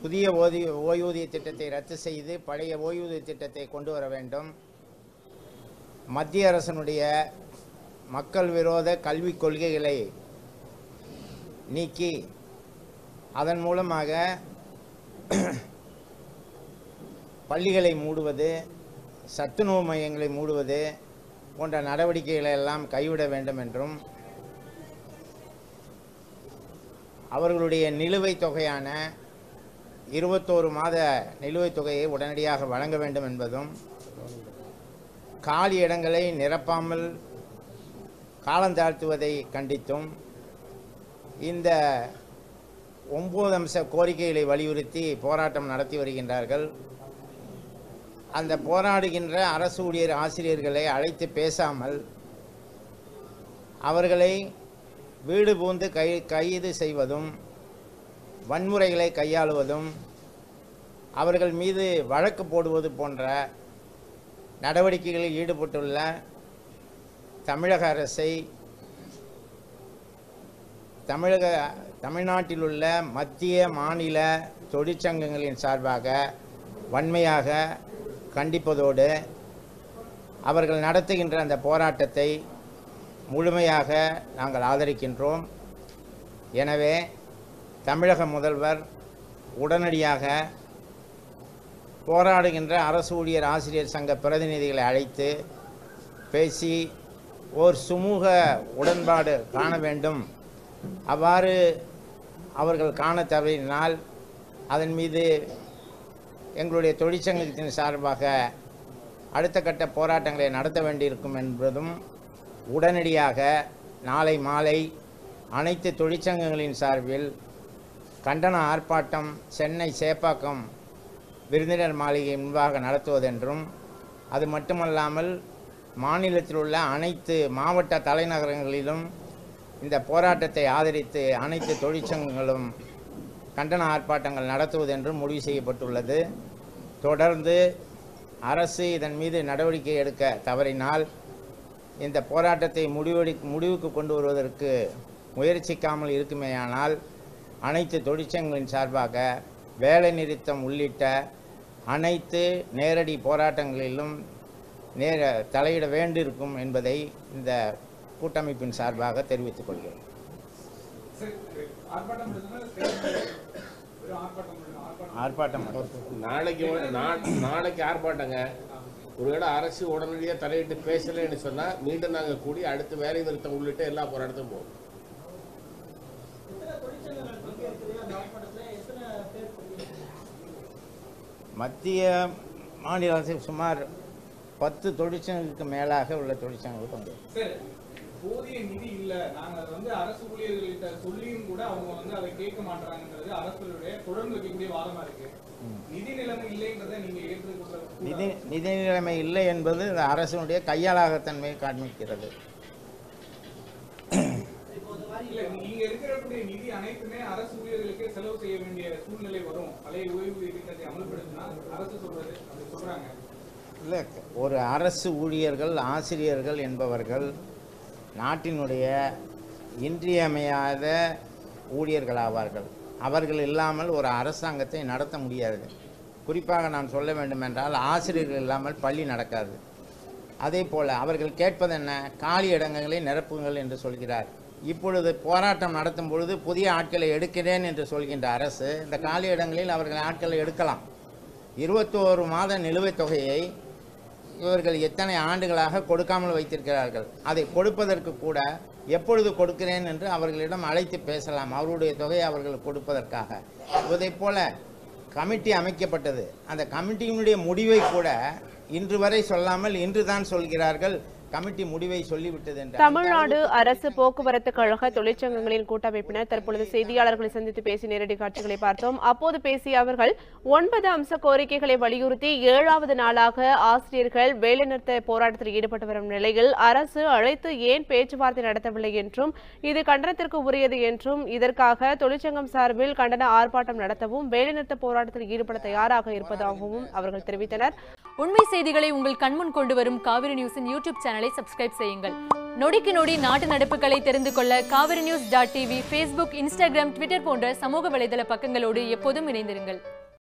புதிய ஓய்வூதிய திட்டத்தை ரத்து செய்து பழைய ஓய்வூதிய திட்டத்தை கொண்டு வர வேண்டும். மத்திய அரசினுடைய மக்கள் விரோத கல்விக் கொள்கைகளை நீக்கி அதன் மூலமாக பள்ளிகளை மூடுவது, சத்துணவு மையங்களை மூடுவது போன்ற நடவடிக்கைகளை எல்லாம் கைவிட வேண்டும் என்றும், அவர்களுடைய நிலுவைத் தொகையான 21 மாத நிலுவைத் தொகையை உடனடியாக வழங்க வேண்டும் என்பதும், காலி இடங்களை நிரப்பாமல் காலந்தாழ்த்துவதை கண்டித்தும் இந்த 9 அம்ச கோரிக்கைகளை வலியுறுத்தி போராட்டம் நடத்தி வருகின்றார்கள். அந்த போராடுகின்ற அரசு ஊழியர் ஆசிரியர்களை அழைத்து பேசாமல் அவர்களை வீடு பூந்து கைது செய்வதும், வன்முறைகளை கையாளுவதும், அவர்கள் மீது வழக்கு போடுவது போன்ற நடவடிக்கைகளில் ஈடுபட்டுள்ள தமிழக அரசை தமிழ்நாட்டில் உள்ள மத்திய மாநில தொழிற்சங்கங்களின் சார்பாக வன்மையாக கண்டிப்பதோடு அவர்கள் நடத்துகின்ற அந்த போராட்டத்தை முழுமையாக நாங்கள் ஆதரிக்கின்றோம். எனவே தமிழக முதல்வர் உடனடியாக போராடுகின்ற அரசு ஊழியர் ஆசிரியர் சங்க பிரதிநிதிகளை அழைத்து பேசி ஓர் சுமூக உடன்பாடு காண வேண்டும். அவ்வாறு அவர்கள் காண தவறினால் அதன் மீது எங்களுடைய தொழிற்சங்கத்தின் சார்பாக அடுத்த கட்ட போராட்டங்களை நடத்த வேண்டியிருக்கும் என்பதும், உடனடியாக நாளை மாலை அனைத்து தொழிற்சங்கங்களின் சார்பில் கண்டன ஆர்ப்பாட்டம் சென்னை சேப்பாக்கம் விருந்தினர் மாளிகை முன்பாக நடத்துவதென்றும், அது மட்டுமல்லாமல் மாநிலத்தில் உள்ள அனைத்து மாவட்ட தலைநகரங்களிலும் இந்த போராட்டத்தை ஆதரித்து அனைத்து தொழிற்சங்கங்களும் கண்டன ஆர்ப்பாட்டங்கள் நடத்துவதென்றும் முடிவு செய்யப்பட்டுள்ளது. தொடர்ந்து அரசு இதன் மீது நடவடிக்கை எடுக்க தவறினால் இந்த போராட்டத்தை முடிவுக்கு கொண்டு வருவதற்கு முயற்சிக்காமல் இருக்குமேயானால் அனைத்து தொழிற்சங்கங்களின் சார்பாக வேலை நிறுத்தம் உள்ளிட்ட அனைத்து நேரடி போராட்டங்களிலும் தலையிட வேண்டியிருக்கும் என்பதை இந்த கூட்டமைப்பின் சார்பாக தெரிவித்துக் கொள்கிறேன். ஆர்ப்பாட்டம் நாளைக்கு ஆர்ப்பாட்டங்க. ஒருவேளை அரசு உடனடியாக தலையிட்டு பேசலைன்னு சொன்னால் மீண்டும் நாங்கள் கூடி அடுத்து வேலை நிறுத்தம் உள்ளிட்ட எல்லா போராட்டத்தையும் போவோம். மத்திய மாநில அரசு சுமார் 10 தொழிற்சங்கங்களுக்கு மேலாக உள்ள தொழிற்சங்கங்கள் கொண்டு போதிய நிதி இல்ல, நாங்க அரசு ஊழியர்கள்ட்ட சொல்லியும் கூட அவங்க அதை கேட்க மாட்டாங்கன்றது அரசுடைய தொடர்ந்து வைக்கக்கூடிய வாதமா இருக்கு. நிதி நிலைமை இல்லைன்றதை நீங்க ஏற்றுக்கொள்ள நிதி நிலைமை இல்லை என்பது இந்த அரசுடைய கையாளாகத்தன்மையை காண்பிக்கிறது. நீங்க இருக்கிறக்கூடிய நிதி அனைத்துமே அரசு ஊழியர்களுக்கே செலவு செய்ய வேண்டிய சூழ்நிலை வரும். பழைய ஓய்வூதிய திட்டத்தை அமல்படுத்தினா அரசு சொல்றாங்க. இல்லை, ஒரு அரசு ஊழியர்கள் ஆசிரியர்கள் என்பவர்கள் நாட்டினுடைய இன்றியமையாத ஊழியர்கள் ஆவார்கள். அவர்கள் இல்லாமல் ஒரு அரசாங்கத்தை நடத்த முடியாது. குறிப்பாக நான் சொல்ல வேண்டுமென்றால் ஆசிரியர்கள் இல்லாமல் பள்ளி நடக்காது. அதே போல் அவர்கள் கேட்பது என்ன? காலி இடங்களை நிரப்புங்கள் என்று சொல்கிறார். இப்பொழுது போராட்டம் நடத்தும் பொழுது புதிய ஆட்களை எடுக்கிறேன் என்று சொல்கின்ற அரசு இந்த காலி இடங்களில் அவர்கள் ஆட்களை எடுக்கலாம். 21 மாத நிலுவைத் தொகையை இவர்கள் எத்தனை ஆண்டுகளாக கொடுக்காமல் வைத்திருக்கிறார்கள். அதை கொடுப்பதற்கு கூட எப்பொழுது கொடுக்கிறேன் என்று அவர்களிடம் அழைத்து பேசலாம், அவருடைய தொகையை அவர்கள் கொடுப்பதற்காக. இதை போல கமிட்டி அமைக்கப்பட்டது. அந்த கமிட்டியினுடைய முடிவை கூட இன்று வரை சொல்லாமல் இன்று தான் சொல்கிறார்கள் கமிட்டி முடிவை சொல்லிவிட்டது என்று. தமிழ்நாடு அரசு போக்குவரத்து கழக தொழிற்சங்கங்களின் கூட்டமைப்பினர் தற்பொழுது செய்தியாளர்களை சந்தித்து பேசி நேரடி காட்சிகளை பார்த்தோம். அப்போது பேசிய அவர்கள் 9 அம்ச கோரிக்கைகளை வலியுறுத்தி 7வது நாளாக ஆசிரியர்கள் வேலைநிறுத்த போராட்டத்தில் ஈடுபட்டு வரும் நிலையில் அரசு அழைத்து ஏன் பேச்சுவார்த்தை நடத்தவில்லை என்றும், இது கண்டனத்திற்கு உரியது என்றும், இதற்காக தொழிற்சங்கம் சார்பில் கண்டன ஆர்ப்பாட்டம் நடத்தவும் வேலைநிறுத்த போராட்டத்தில் ஈடுபட தயாராக இருப்பதாகவும் அவர்கள் தெரிவித்தனர். உண்மை செய்திகளை உங்கள் கண்முன் கொண்டு வரும் காவிரி நியூஸின் யூடியூப் சேனலை சப்ஸ்கிரைப் செய்யுங்கள். நொடிக்கு நொடி நாட்டு நடப்புகளை தெரிந்து கொள்ள kaverinews.tv, Facebook, Instagram, Twitter போன்ற சமூக வலைதள பக்கங்களோடு எப்போதும் இணைந்திருங்கள்.